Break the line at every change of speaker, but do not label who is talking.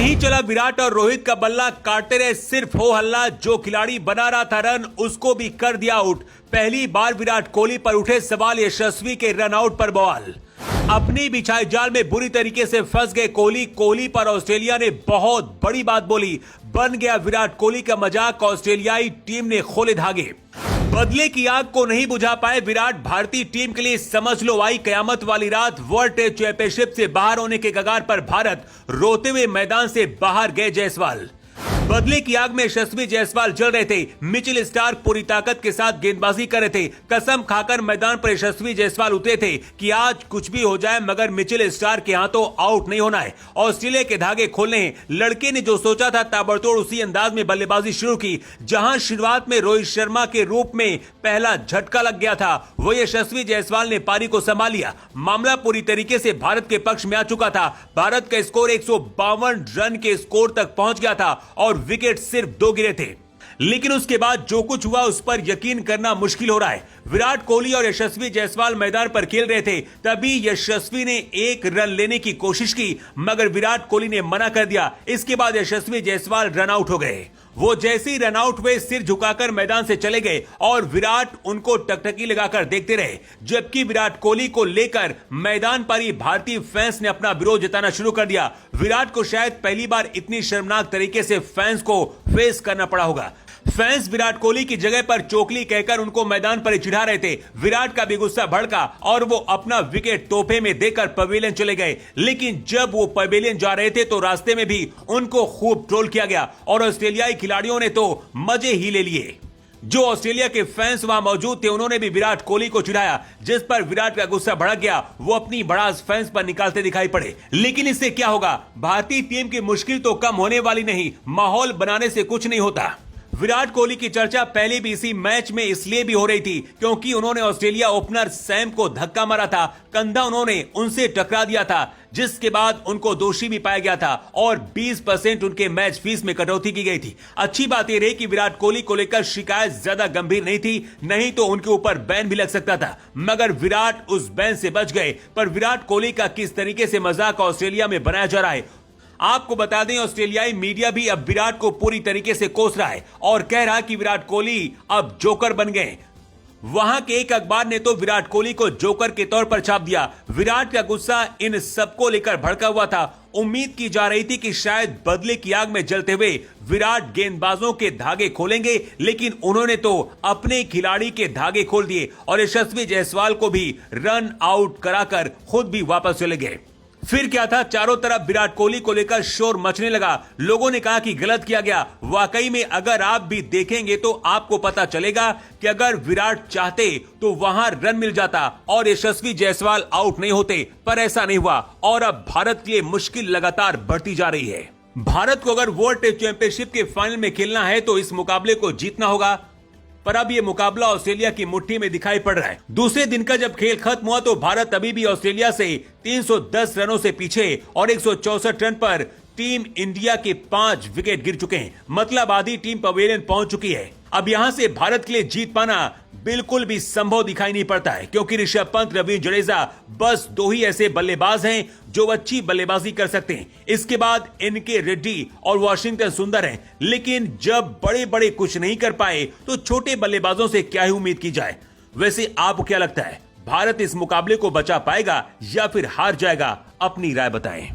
नहीं चला विराट और रोहित का बल्ला, काटते रहे सिर्फ हो हल्ला। जो खिलाड़ी बना रहा था रन उसको भी कर दिया आउट। पहली बार विराट कोहली पर उठे सवाल, यशस्वी के रन आउट पर बवाल। अपनी बिछाई जाल में बुरी तरीके से फंस गए कोहली पर ऑस्ट्रेलिया ने बहुत बड़ी बात बोली। बन गया विराट कोहली का मजाक, ऑस्ट्रेलियाई टीम ने खोले धागे। बदले की आग को नहीं बुझा पाए विराट, भारतीय टीम के लिए समझ लो आई कयामत वाली रात। वर्ल्ड टेस्ट चैंपियनशिप से बाहर होने के कगार पर भारत, रोते हुए मैदान से बाहर गए जायसवाल। बदले की आग में यशस्वी जायसवाल जल रहे थे। मिचेल स्टार्क पूरी ताकत के साथ गेंदबाजी कर रहे थे। कसम खाकर मैदान पर यशस्वी जायसवाल उतरे थे कि आज कुछ भी हो जाए मगर मिचेल स्टार्क के हाथों आउट नहीं होना है। ऑस्ट्रेलिया के धागे खोलने हैं। लड़के ने जो सोचा था ताबड़तोड़ उसी अंदाज में बल्लेबाजी शुरू की। जहां शुरुआत में रोहित शर्मा के रूप में पहला झटका लग गया था, वो यशस्वी जायसवाल ने पारी को संभाल लिया। मामला पूरी तरीके से भारत के पक्ष में आ चुका था। भारत का स्कोर 152 रन के स्कोर तक पहुंच गया था और विकेट सिर्फ 2 गिरे थे। लेकिन उसके बाद जो कुछ हुआ उस पर यकीन करना मुश्किल हो रहा है। विराट कोहली और यशस्वी जायसवाल मैदान पर खेल रहे थे, तभी यशस्वी ने 1 रन लेने की कोशिश की मगर विराट कोहली ने मना कर दिया। इसके बाद यशस्वी जायसवाल रन आउट हो गए। वो जैसे ही रन आउट हुए सिर झुकाकर मैदान से चले गए और विराट उनको टकटकी लगाकर देखते रहे। जबकि विराट कोहली को लेकर मैदान पर ही भारतीय फैंस ने अपना विरोध जताना शुरू कर दिया। विराट को शायद पहली बार इतनी शर्मनाक तरीके से फैंस को फेस करना पड़ा होगा। फैंस विराट कोहली की जगह पर चोकली कहकर उनको मैदान पर चिढ़ा रहे थे। विराट का भी गुस्सा भड़का और वो अपना विकेट तोहफे में देकर पवेलियन चले गए। लेकिन जब वो पवेलियन जा रहे थे तो रास्ते में भी उनको खूब ट्रोल किया गया और ऑस्ट्रेलियाई खिलाड़ियों ने तो मजे ही ले लिए। जो ऑस्ट्रेलिया के फैंस वहां मौजूद थे उन्होंने भी विराट कोहली को चिढ़ाया, जिस पर विराट का गुस्सा भड़क गया। वो अपनी भड़ास फैंस पर निकालते दिखाई पड़े। लेकिन इससे क्या होगा, भारतीय टीम की मुश्किल तो कम होने वाली नहीं, माहौल बनाने से कुछ नहीं होता। विराट कोहली की चर्चा पहले भी इसी मैच में इसलिए भी हो रही थी क्योंकि उन्होंने ऑस्ट्रेलिया ओपनर सैम को धक्का मारा था। कंधा उन्होंने उनसे टकरा दिया था, जिसके बाद उनको दोषी भी पाया गया था और 20% उनके मैच फीस में कटौती की गई थी। अच्छी बात यह रही कि विराट कोहली को लेकर शिकायत ज्यादा गंभीर नहीं थी, नहीं तो उनके ऊपर बैन भी लग सकता था। मगर विराट उस बैन से बच गए। पर विराट कोहली का किस तरीके से मजाक ऑस्ट्रेलिया में बनाया जा रहा है, आपको बता दें ऑस्ट्रेलियाई मीडिया भी अब विराट को पूरी तरीके से कोस रहा है और कह रहा है कि विराट कोहली अब जोकर बन गए। वहां के एक अखबार ने तो विराट कोहली को जोकर के तौर पर छाप दिया। विराट का गुस्सा इन सबको लेकर भड़का हुआ था। उम्मीद की जा रही थी कि शायद बदले की आग में जलते हुए विराट गेंदबाजों के धागे खोलेंगे, लेकिन उन्होंने तो अपने खिलाड़ी के धागे खोल दिए और यशस्वी जायसवाल को भी रन आउट कराकर खुद भी वापस चले गए। फिर क्या था, चारों तरफ विराट कोहली को लेकर शोर मचने लगा। लोगों ने कहा कि गलत किया गया। वाकई में अगर आप भी देखेंगे तो आपको पता चलेगा कि अगर विराट चाहते तो वहां रन मिल जाता और यशस्वी जायसवाल आउट नहीं होते, पर ऐसा नहीं हुआ और अब भारत के लिए मुश्किल लगातार बढ़ती जा रही है। भारत को अगर वर्ल्ड टेस्ट चैंपियनशिप के फाइनल में खेलना है तो इस मुकाबले को जीतना होगा, पर अब यह मुकाबला ऑस्ट्रेलिया की मुट्ठी में दिखाई पड़ रहा है। दूसरे दिन का जब खेल खत्म हुआ तो भारत अभी भी ऑस्ट्रेलिया से 310 रनों से पीछे और 164 रन पर टीम इंडिया के 5 विकेट गिर चुके हैं। मतलब आधी टीम पवेलियन पहुंच चुकी है। अब यहां से भारत के लिए जीत पाना बिल्कुल भी संभव दिखाई नहीं पड़ता है क्योंकि ऋषभ पंत, रवींद्र जडेजा बस 2 ही ऐसे बल्लेबाज हैं जो अच्छी बल्लेबाजी कर सकते हैं। इसके बाद इनके रेड्डी और वॉशिंगटन सुंदर हैं। लेकिन जब बड़े बड़े कुछ नहीं कर पाए तो छोटे बल्लेबाजों से क्या ही उम्मीद की जाए। वैसे आपको क्या लगता है, भारत इस मुकाबले को बचा पाएगा या फिर हार जाएगा? अपनी राय बताएं।